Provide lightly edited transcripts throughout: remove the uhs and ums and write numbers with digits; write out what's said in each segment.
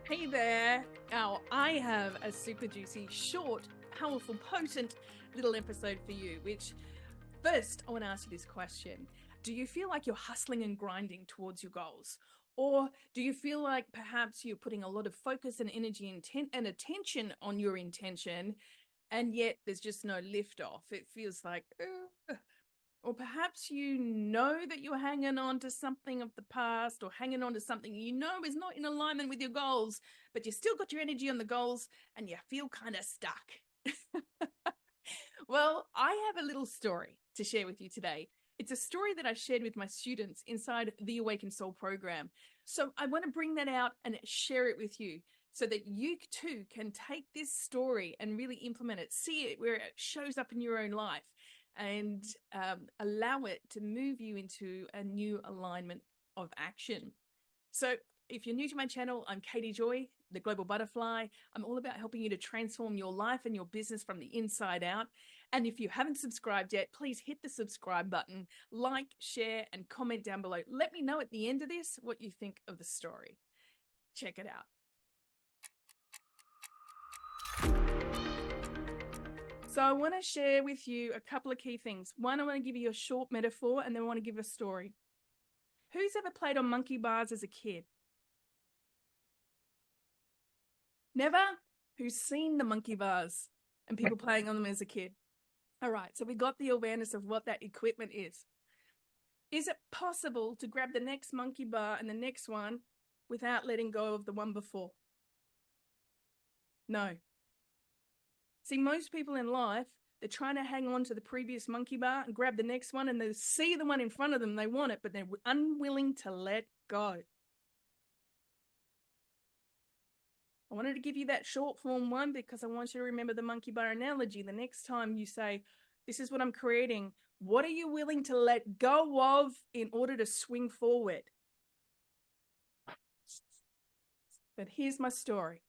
Hey there. Now, I have a super juicy, short, powerful, potent little episode for you, which first I want to ask you this question. Do you feel like you're hustling and grinding towards your goals? Or do you feel like perhaps you're putting a lot of focus and energy and attention on your intention, and yet there's just no lift off? It feels like, or perhaps you know that you're hanging on to something of the past or hanging on to something you know is not in alignment with your goals, but you still got your energy on the goals and you feel kind of stuck. Well, I have a little story to share with you today. It's a story that I shared with my students inside the Awakened Soul program. So I want to bring that out and share it with you so that you too can take this story and really implement it, see it where it shows up in your own life, and allow it to move you into a new alignment of action. So if you're new to my channel, I'm Katie Joy, the Global Butterfly. I'm all about helping you to transform your life and your business from the inside out. And if you haven't subscribed yet, please hit the subscribe button, like, share, and comment down below. Let me know at the end of this what you think of the story. Check it out. So I want to share with you a couple of key things. One, I want to give you a short metaphor, and then I want to give a story. Who's ever played on monkey bars as a kid? Never? Who's seen the monkey bars and people playing on them as a kid? All right, so we got the awareness of what that equipment is. Is it possible to grab the next monkey bar and the next one without letting go of the one before? No. See, most people in life, they're trying to hang on to the previous monkey bar and grab the next one, and they see the one in front of them, they want it, but they're unwilling to let go. I wanted to give you that short form one because I want you to remember the monkey bar analogy. The next time you say, this is what I'm creating, what are you willing to let go of in order to swing forward? But here's my story.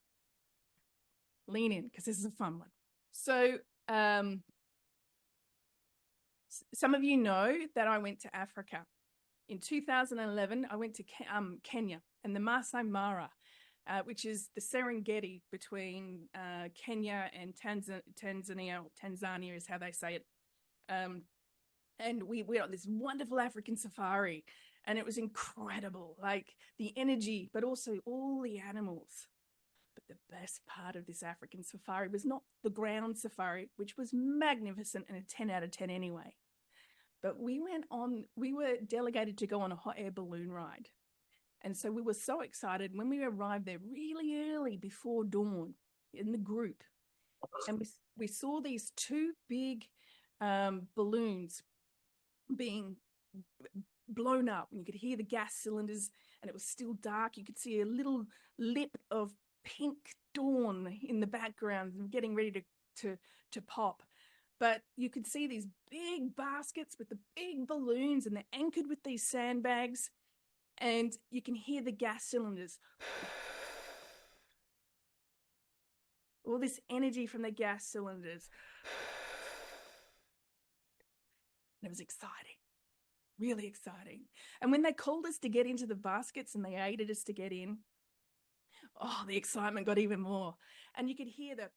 Lean in, because this is a fun one. So some of you know that I went to Africa. In 2011, I went to Kenya and the Masai Mara, which is the Serengeti between Kenya and Tanzania is how they say it. And we went on this wonderful African safari, and it was incredible, like the energy, but also all the animals. But the best part of this African safari was not the ground safari, which was magnificent and a 10 out of 10 anyway. But we were delegated to go on a hot air balloon ride. And so we were so excited when we arrived there really early before dawn in the group. And we saw these two big balloons being blown up. And you could hear the gas cylinders, and it was still dark. You could see a little lip of pink dawn in the background getting ready to pop. But you could see these big baskets with the big balloons, and they're anchored with these sandbags. And you can hear the gas cylinders. All this energy from the gas cylinders. And it was exciting, really exciting. And when they called us to get into the baskets and they aided us to get in, oh, the excitement got even more. And you could hear the...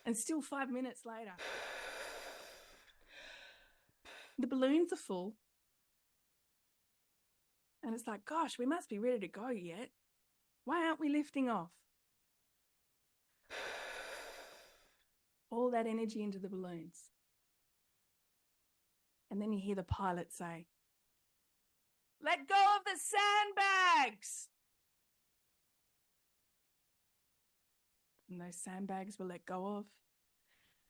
And still 5 minutes later, the balloons are full. And it's like, gosh, we must be ready to go yet. Why aren't we lifting off? All that energy into the balloons. And then you hear the pilot say, let go of the sandbags. And those sandbags were let go of.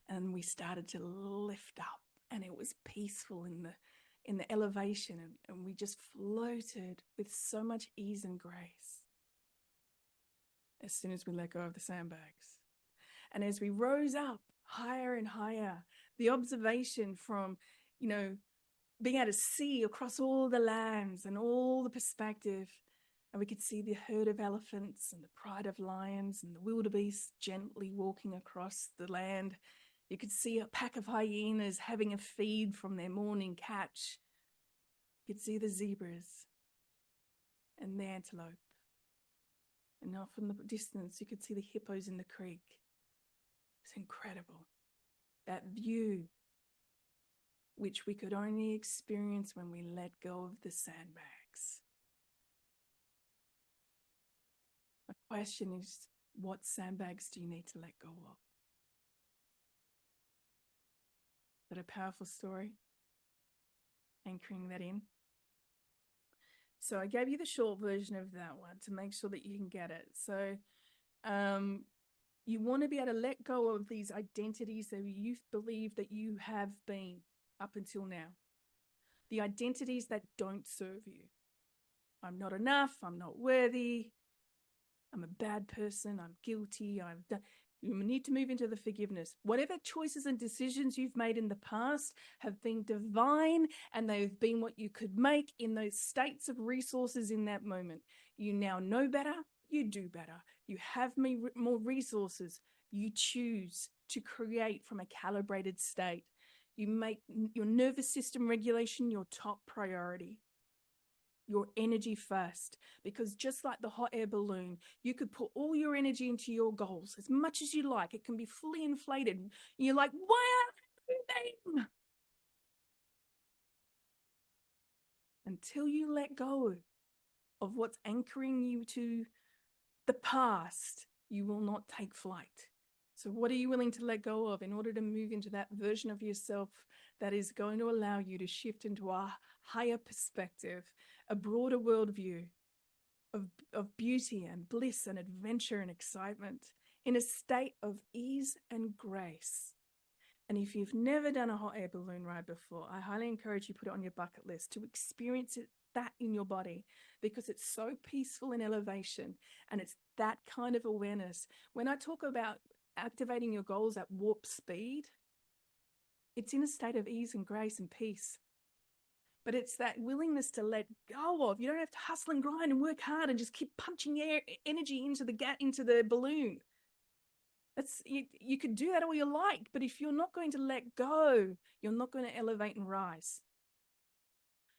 And we started to lift up. And it was peaceful in the elevation. And we just floated with so much ease and grace as soon as we let go of the sandbags. And as we rose up higher and higher, the observation from, being able to see across all the lands and all the perspective, and we could see the herd of elephants and the pride of lions and the wildebeest gently walking across the land. You could see a pack of hyenas having a feed from their morning catch. You could see the zebras. and the antelope. And off in the distance, you could see the hippos in the creek. It's incredible. That view, which we could only experience when we let go of the sandbags. My question is, what sandbags do you need to let go of? Is that a powerful story? Anchoring that in. So I gave you the short version of that one to make sure that you can get it. So you want to be able to let go of these identities that you believe that you have been up until now. The identities that don't serve you. I'm not enough. I'm not worthy. I'm a bad person. I'm guilty. You need to move into the forgiveness. Whatever choices and decisions you've made in the past have been divine, and they've been what you could make in those states of resources in that moment. You now know better. You do better. You have more resources. You choose to create from a calibrated state. You make your nervous system regulation your top priority. Your energy first, because just like the hot air balloon, you could put all your energy into your goals as much as you like. It can be fully inflated. You're like, why aren't I moving? Until you let go of what's anchoring you to the past, you will not take flight. So what are you willing to let go of in order to move into that version of yourself that is going to allow you to shift into a higher perspective, a broader worldview of beauty and bliss and adventure and excitement in a state of ease and grace? And if you've never done a hot air balloon ride before, I highly encourage you to put it on your bucket list to experience that in your body, because it's so peaceful in elevation, and it's that kind of awareness. When I talk about activating your goals at warp speed, it's in a state of ease and grace and peace. But it's that willingness to let go of. You don't have to hustle and grind and work hard and just keep punching energy into the balloon. You could do that all you like, but if you're not going to let go, you're not going to elevate and rise.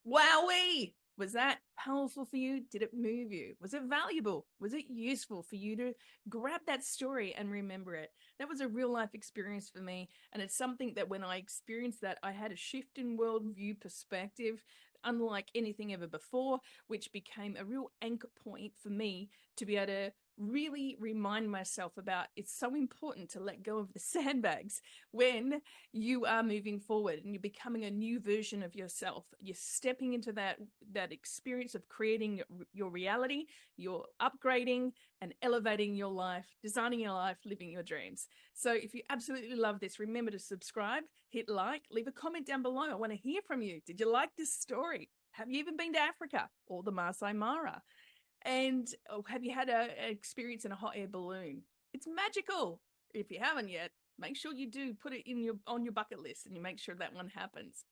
Wowee! Was that powerful for you? Did it move you? Was it valuable? Was it useful for you to grab that story and remember it? That was a real life experience for me. And it's something that when I experienced that, I had a shift in worldview perspective, unlike anything ever before, which became a real anchor point for me to be able to really remind myself about. It's so important to let go of the sandbags when you are moving forward and you're becoming a new version of yourself. You're stepping into that experience of creating your reality. You're upgrading and elevating your life, designing your life, living your dreams. So if you absolutely love this, remember to subscribe, hit like, leave a comment down below. I want to hear from you. Did you like this story? Have you even been to Africa or the Masai Mara? And have you had an experience in a hot air balloon? It's magical. If you haven't yet, make sure you do put it on your bucket list and you make sure that one happens.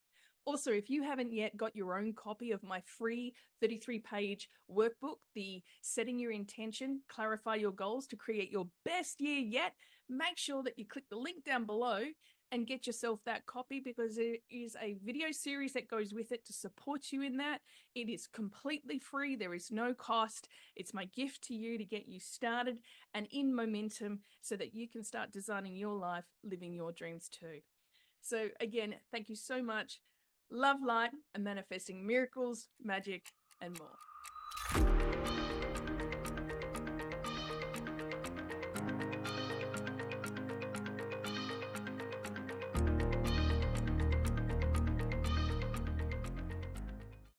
Also, if you haven't yet got your own copy of my free 33-page workbook, the Setting Your Intention, Clarify Your Goals to Create Your Best Year Yet, make sure that you click the link down below and get yourself that copy, because there is a video series that goes with it to support you in that. It is completely free. There is no cost. It's my gift to you to get you started and in momentum so that you can start designing your life, living your dreams too. So again, thank you so much. Love, light, and manifesting miracles, magic, and more.